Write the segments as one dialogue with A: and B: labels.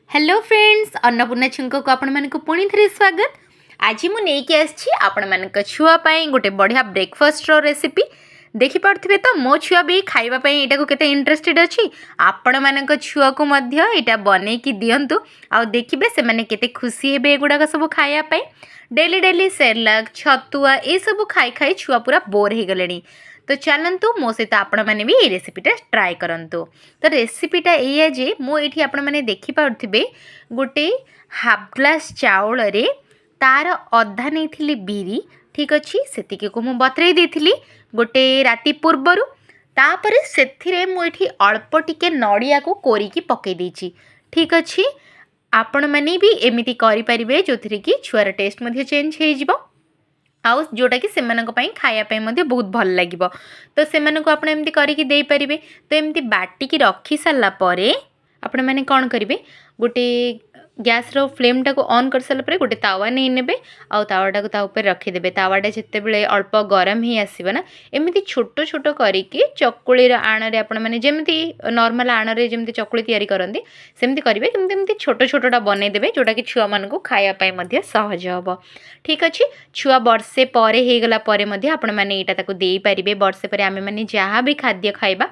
A: Hello friends Annapurna छुंक को आपण मानक पुणी थे स्वागत। आज मुझे आसी आपण मानक छुआपाई गोटे बढ़िया ब्रेकफास्ट रेसिपी देखी पारे तो मो छुआ भी खावाई यहाँ को इंटरेस्टेड अच्छी आपण मानक छुआ को यहाँ बनईकी दिंतु आ देखिए से मैंने केते खुशी हे एगुड़ाक सब खायापाई। डेली डेली सेरलाक छतुआ ये सब खाई खाई छुआ पूरा बोर हो गले। तो चलतु मो सहित आपण मैंने भी ये रेसिपीटा ट्राए करंतु। तो रेसिपीटा ये जे मुझे आपण मैंने देखिपे गोटे हाफ ग्लास चाउल रे तार अधा नहीं बिरी ठीक अच्छी से को मुझे बतरई देती गोटे राति पूर्वर तापर से मुझे अल्प टिके नड़िया को कोरिकी पकई देछि ठीक अच्छी। आपण मैंने भी एमती करें जो थी कि छुआर टेस्ट चेंज हो आउ जोटा कि से खायापाई बहुत भल लगे। तो से एमती करके तो एमती बाटिकी रखी सारापर आपण मैंने कौन करेंगे गोटे गैस रो फ्लेम टाको ऑन कर सारा गोटे तावा नहीं ने आउ तावाटा को रखीदे। तावाटा जिते अल्प गरम ही आसो ना एमती छोट छोट करके चकुलीर आण मैंने जमी नॉर्मल आण जमी चकुली तैयारी करती सेमती करेंगे केमती छोट छोटा बनईदे जोटा कि छुआ मान खायापाई सहज हम ठीक अच्छे। छुआ वर्षे पर होगला आपण मैंने यहाँ दे पारे वर्षे पर आम मैंने जहाँ भी खाद्य खाइबा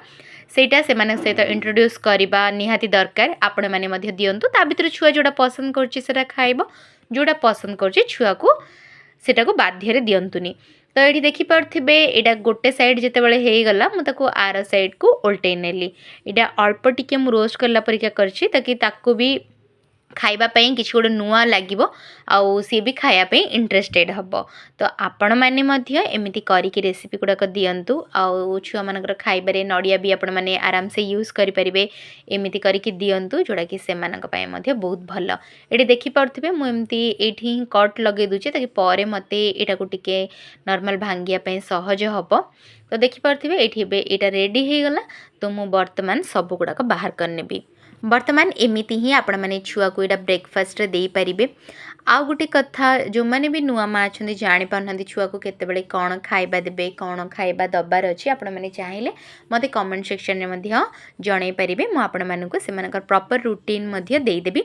A: सेटा से माने सहित इंट्रोड्यूस करवा निहाती दरकार आपण मैंने दिंतु ता भर छुआ जोड़ा पसंद कर खाइब जोड़ा पसंद कर छुआ को सेटा को बाध्य दिंतुनी। तो ये देखिपे यहाँ गोटे साइड जिते बड़े होगला मुझे आर साइड को उल्टे नेली यहाँ अल्प टिके मु रोस्ट करला परिका करछि ताकि ताको भी खाइबापी किसी गोटे नुआ लगे आउ सी भी खायापी इंटरेस्टेड हम। तो आपण मैंने एमती करके रेसिपी गुड़ाक दिंतु आउ छुआ मानकर खाइबारे नड़िया भी आपण मैंने आराम से यूज करेंगे एमती करके दिंतु जोड़ा कि से बहुत भल। ये देखिपे मुझे ये कट लगे दूचे ताकि पर मत यहाँ टिके नॉर्मल भांगियापी सहज हम। तो देखिपे ये रेडी हो गला। तो मु बर्तमान सब गुड़ाक बाहर करनेबी। बर्तमान एमती ही आपण मैंने छुआ को यहाँ ब्रेकफास्ट दे पारे। आउ गोटे कथा जो मैंने भी नुआ माँ अच्छा जापार छुआ को केतबेले कौन खाइबा देबे कौन खाइबा दबार अच्छी आपण मैंने चाहिए मत कमेंट सेक्शन में जन पारे मुझे से प्रॉपर रूटीन देदेवी।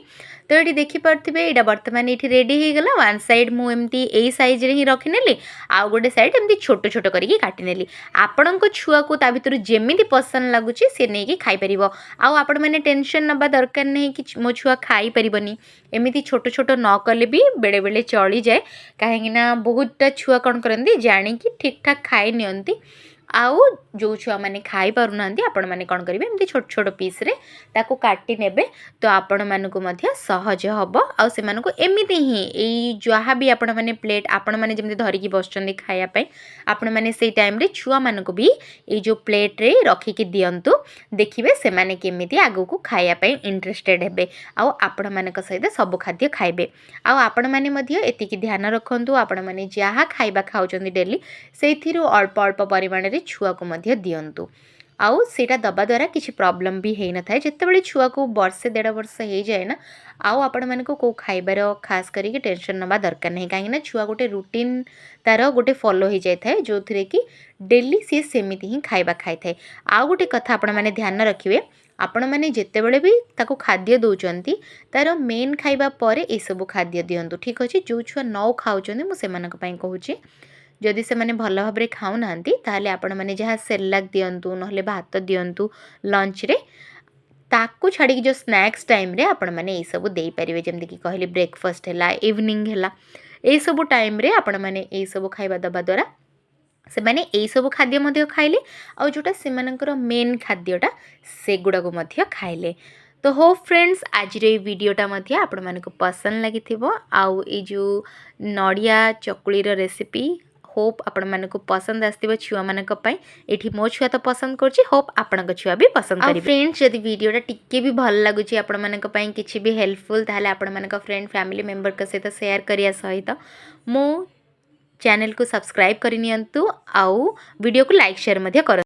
A: तो ये देखिपे यहाँ बर्तमान ये रेडी हो गला। वन साइड मुझे यही साइज रे ही रखिनेली आउ गोटे साइड एमती छोट छोट करके काटिनेली। आपण छुआ को ता भर जमी पसंद लगुच सी नहीं खाईपर आउ आपण मैंने टेंशन नबा दरकार नहीं कि मो छुआ खाई परिबनी एमती छोट छोट न कले भी बेले बेले चली जाए कहीं बहुतटा छुआ कौन करती जाणिकी ठीक ठाक खाई नियंती आउ जो छुआ मैंने खाई पारना आपण मैंने कौन करेंगे एमती छोट छोट पीस रे ताको काटी नेबे तो आपण मानकु मध्य सहज हम आउ से मानकु एमिति ही एई जहाँ भी आपण मैंने प्लेट आपण मैंने जमी धरिकी बसचंदी खाया पाई आपण मैंने से टाइम रे छुआ मानकु भी ये जो प्लेट रे रखिकी दियंतु देखिबे से माने केमिति आगु को खाया पाई इंटरेस्टेड हेबे आउ आपण मानक सहित सब खाद्य खाइबे। आउ आपण माने मध्य एतिकी ध्यान रखंतु आपण माने जहाँ खाइबा खाउचंदी डेली सेथिरु अल्प अल्प परिमाण रे छुआ को मध्य दियंतु आउ सेटा दबा द्वारा किसी प्रॉब्लम भी है न थाए। जितेबाला छुआ को वर्षे 1.5 वर्ष हो जाए ना आउ आपण माने को खाइबार खास करके टेंशन नबा दरकार नहीं कहीं छुआ गोटे रूटीन तार गोटे फॉलो हो जाए थाए जो थी कि डेली सी सेमिति ही खाइबा खाई थाए। आउ गोटे कथा आपण माने ध्यान रखिए आपण मैंने जितेबाला भी ताको खाद्य दौरान तार मेन खाइबा पर ये सब खाद्य दिंतु ठीक अच्छे। जो छुआ न खाऊँ मुझे कहूँ जदि से मैंने भल भाव खाऊना ताहले आपण मैंने जहाँ सेरलाक दिंतु ना भात दिंतु लंच रे ताकू छाड़ी जो स्नैक्स टाइम रे आपण मैंने ये सब दे पारे जमती कि कहली ब्रेकफास्ट है इवनिंग है ये सब टाइम रे आपण मैंने ये सब खाइबा दबा द्वारा से मैंने यही सब खाद्य खाइले आउ जोटा से मेन खाद्यटा से गुड़ाक खाइले। तो हो फ्रेंड्स आज वीडियोटा आपण मानक पसंद लगी आउ ये जो नड़िया चकुलीर रेसिपी होप आपण मानक पसंद आसथिबो छुआ मानक पई एठी मो छुआ तो पसंद करछि होप आपनक छुआ भी पसंद करिवे। फ्रेंड्स यदि वीडियोटा टिके भी भल लागुछि आपण मानक पई किछि भी हेल्पफुल ताहले आपण मानक फ्रेंड फैमिली मेंबर के सहित शेयर करिया सहित मो चैनल को सब्सक्राइब करि नियंतु आउ वीडियो को लाइक शेयर मध्य कर।